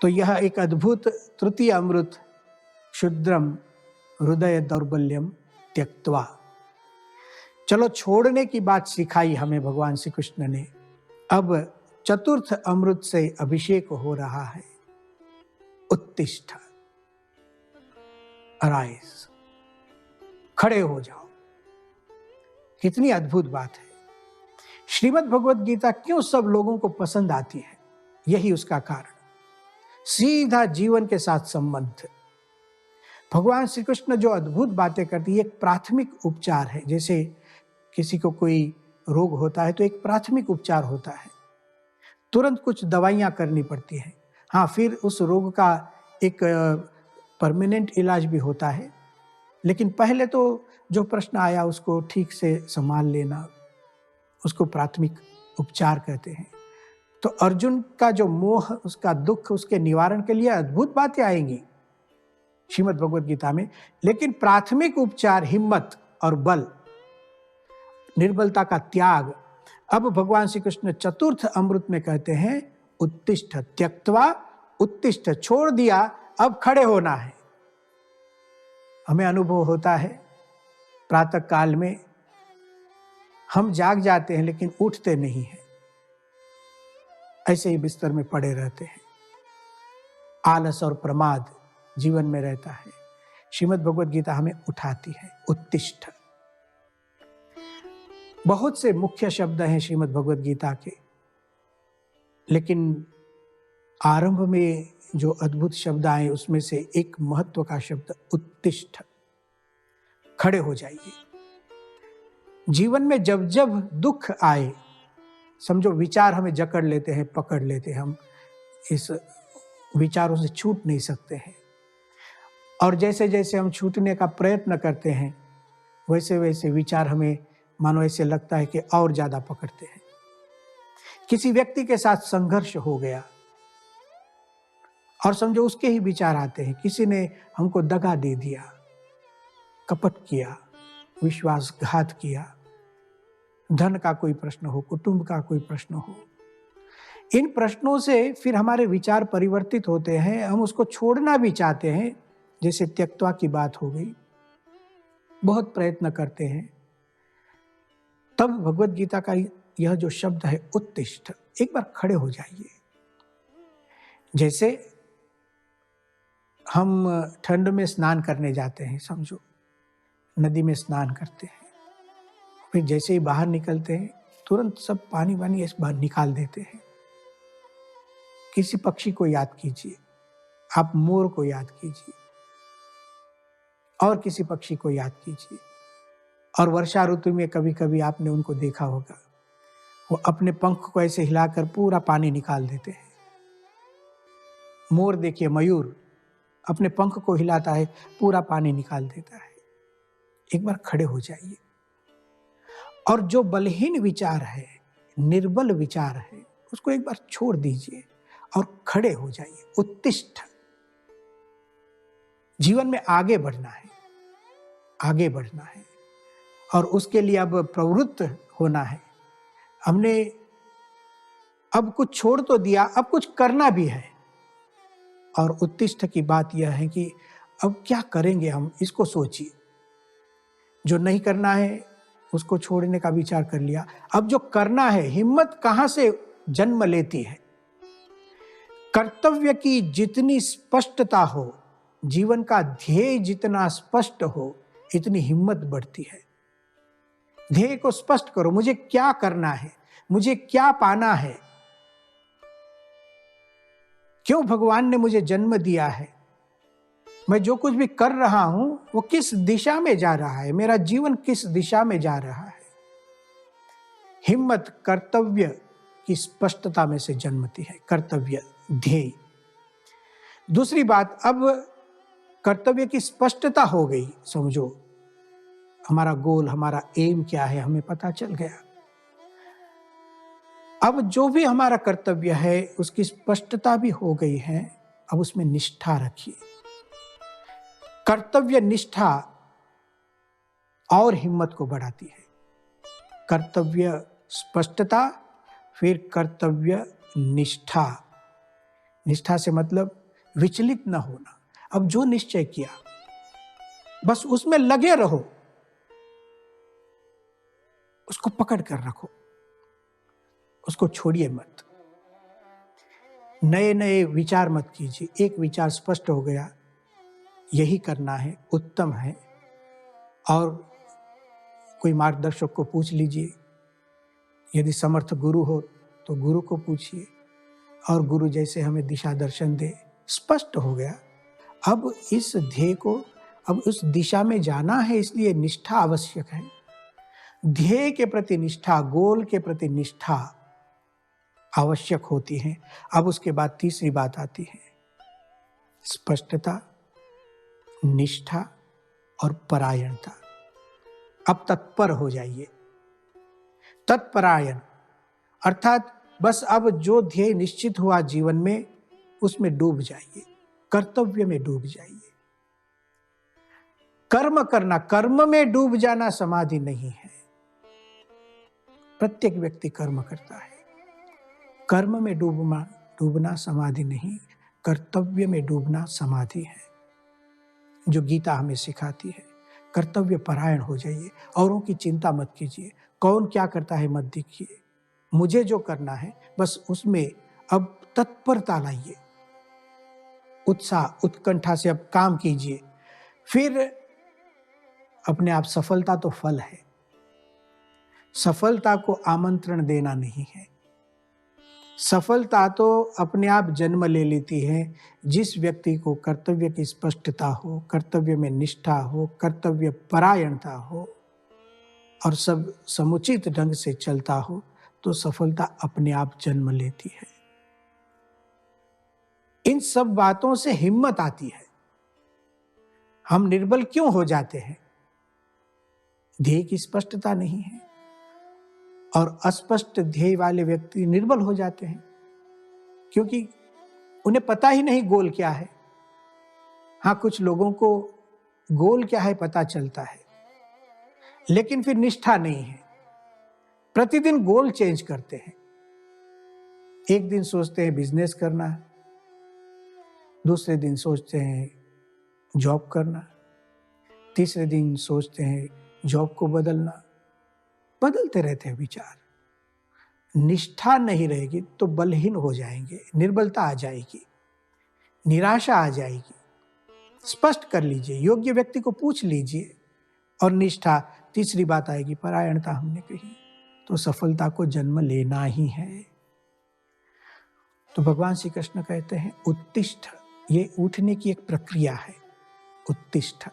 तो यह एक अद्भुत तृतीय अमृत, क्षुद्रम हृदय दौर्बल्यम त्यक्त्वा। चलो, छोड़ने की बात सिखाई हमें भगवान श्री कृष्ण ने। अब चतुर्थ अमृत से अभिषेक हो रहा है। उत्तिष्ठ, अराइज, खड़े हो जाओ। कितनी अद्भुत बात है। श्रीमद् भगवद गीता क्यों सब लोगों को पसंद आती है? यही उसका कारण। सीधा जीवन के साथ संबंध। भगवान श्री कृष्ण जो अद्भुत बातें करती है, एक प्राथमिक उपचार है। जैसे किसी को कोई रोग होता है तो एक प्राथमिक उपचार होता है, तुरंत कुछ दवाइयां करनी पड़ती हैं। हाँ, फिर उस रोग का एक परमानेंट इलाज भी होता है, लेकिन पहले तो जो प्रश्न आया उसको ठीक से संभाल लेना, उसको प्राथमिक उपचार कहते हैं। तो अर्जुन का जो मोह, उसका दुख, उसके निवारण के लिए अद्भुत बातें आएंगी श्रीमद् भगवद गीता में। लेकिन प्राथमिक उपचार, हिम्मत और बल, निर्बलता का त्याग, अब भगवान श्री कृष्ण चतुर्थ अमृत में कहते हैं उत्तिष्ठ त्यक्त्वा। उत्तिष्ठ, छोड़ दिया, अब खड़े होना है। हमें अनुभव होता है प्रातः काल में हम जाग जाते हैं लेकिन उठते नहीं हैं, ऐसे ही बिस्तर में पड़े रहते हैं। आलस और प्रमाद जीवन में रहता है। श्रीमद् भगवद गीता हमें उठाती है। उत्तिष्ठ। बहुत से मुख्य शब्द हैं श्रीमद् भगवद गीता के, लेकिन आरंभ में जो अद्भुत शब्द आए उसमें से एक महत्व का शब्द उत्तिष्ठ। खड़े हो जाइए। जीवन में जब जब दुख आए, समझो विचार हमें जकड़ लेते हैं, पकड़ लेते हैं, हम इस विचारों से छूट नहीं सकते हैं। और जैसे जैसे हम छूटने का प्रयत्न करते हैं, वैसे वैसे विचार हमें मानो ऐसे लगता है कि और ज्यादा पकड़ते हैं। किसी व्यक्ति के साथ संघर्ष हो गया और समझो उसके ही विचार आते हैं। किसी ने हमको दगा दे दिया, कपट किया, विश्वासघात किया, धन का कोई प्रश्न हो, कुटुंब का कोई प्रश्न हो। इन प्रश्नों से फिर हमारे विचार परिवर्तित होते हैं। हम उसको छोड़ना भी चाहते हैं, जैसे त्यक्त्वा की बात हो गई, बहुत प्रयत्न करते हैं। तब भगवद गीता का यह जो शब्द है उत्तिष्ठ, एक बार खड़े हो जाइए। जैसे हम ठंड में स्नान करने जाते हैं, समझो नदी में स्नान करते हैं, फिर जैसे ही बाहर निकलते हैं तुरंत सब पानी वानी ऐसे बाहर निकाल देते हैं। किसी पक्षी को याद कीजिए, आप मोर को याद कीजिए, और किसी पक्षी को याद कीजिए। और वर्षा ऋतु में कभी कभी आपने उनको देखा होगा, वो अपने पंख को ऐसे हिलाकर पूरा पानी निकाल देते हैं। मोर देखिए, मयूर अपने पंख को हिलाता है, पूरा पानी निकाल देता है। एक बार खड़े हो जाइए। और जो बलहीन विचार है, निर्बल विचार है, उसको एक बार छोड़ दीजिए और खड़े हो जाइए। उत्तिष्ठ। जीवन में आगे बढ़ना है, आगे बढ़ना है, और उसके लिए अब प्रवृत्त होना है। हमने अब कुछ छोड़ तो दिया, अब कुछ करना भी है। और उत्तिष्ठ की बात यह है कि अब क्या करेंगे हम, इसको सोचिए। जो नहीं करना है उसको छोड़ने का विचार कर लिया, अब जो करना है। हिम्मत कहां से जन्म लेती है? कर्तव्य की जितनी स्पष्टता हो, जीवन का ध्येय जितना स्पष्ट हो, इतनी हिम्मत बढ़ती है। ध्येय को स्पष्ट करो, मुझे क्या करना है, मुझे क्या पाना है, क्यों भगवान ने मुझे जन्म दिया है, मैं जो कुछ भी कर रहा हूं वो किस दिशा में जा रहा है, मेरा जीवन किस दिशा में जा रहा है। हिम्मत कर्तव्य की स्पष्टता में से जन्मती है। कर्तव्य, ध्येय। दूसरी बात, अब कर्तव्य की स्पष्टता हो गई, समझो हमारा गोल, हमारा एम क्या है, हमें पता चल गया। अब जो भी हमारा कर्तव्य है उसकी स्पष्टता भी हो गई है, अब उसमें निष्ठा रखिए। कर्तव्य निष्ठा और हिम्मत को बढ़ाती है। कर्तव्य स्पष्टता, फिर कर्तव्य निष्ठा, निष्ठा से मतलब विचलित न होना। अब जो निश्चय किया बस उसमें लगे रहो, उसको पकड़ कर रखो, उसको छोड़िए मत। नए नए विचार मत कीजिए। एक विचार स्पष्ट हो गया, यही करना है, उत्तम है, और कोई मार्गदर्शक को पूछ लीजिए। यदि समर्थ गुरु हो तो गुरु को पूछिए, और गुरु जैसे हमें दिशा दर्शन दे। स्पष्ट हो गया, अब इस ध्येय को, अब उस दिशा में जाना है, इसलिए निष्ठा आवश्यक है। ध्येय के प्रति निष्ठा, गोल के प्रति निष्ठा आवश्यक होती है। अब उसके बाद तीसरी बात आती है, स्पष्टता, निष्ठा और परायणता। अब तत्पर हो जाइए। तत्परायण अर्थात बस अब जो ध्येय निश्चित हुआ जीवन में, उसमें डूब जाइए, कर्तव्य में डूब जाइए। कर्म करना, कर्म में डूब जाना समाधि नहीं है। प्रत्येक व्यक्ति कर्म करता है, कर्म में डूबना समाधि नहीं, कर्तव्य में डूबना समाधि है, जो गीता हमें सिखाती है। कर्तव्य परायण हो जाइए, औरों की चिंता मत कीजिए, कौन क्या करता है मत देखिए, मुझे जो करना है बस उसमें अब तत्परता लाइए, उत्साह उत्कंठा से अब काम कीजिए। फिर अपने आप, सफलता तो फल है, सफलता को आमंत्रण देना नहीं है। सफलता तो अपने आप जन्म ले लेती है। जिस व्यक्ति को कर्तव्य की स्पष्टता हो, कर्तव्य में निष्ठा हो, कर्तव्य परायणता हो और सब समुचित ढंग से चलता हो, तो सफलता अपने आप जन्म लेती है। इन सब बातों से हिम्मत आती है। हम निर्बल क्यों हो जाते हैं? ध्येय की स्पष्टता नहीं है, और अस्पष्ट ध्येय वाले व्यक्ति निर्बल हो जाते हैं, क्योंकि उन्हें पता ही नहीं गोल क्या है। हाँ, कुछ लोगों को गोल क्या है पता चलता है, लेकिन फिर निष्ठा नहीं है। प्रतिदिन गोल चेंज करते हैं। एक दिन सोचते हैं बिजनेस करना, दूसरे दिन सोचते हैं जॉब करना, तीसरे दिन सोचते हैं जॉब को बदलना। बदलते रहते हैं विचार। निष्ठा नहीं रहेगी तो बलहीन हो जाएंगे, निर्बलता आ जाएगी, निराशा आ जाएगी। स्पष्ट कर लीजिए, योग्य व्यक्ति को पूछ लीजिए, और निष्ठा, तीसरी बात आएगी परायणता। हमने कही तो सफलता को जन्म लेना ही है। तो भगवान श्री कृष्ण कहते हैं उत्तिष्ठ, ये उठने की एक प्रक्रिया है। उत्तिष्ठ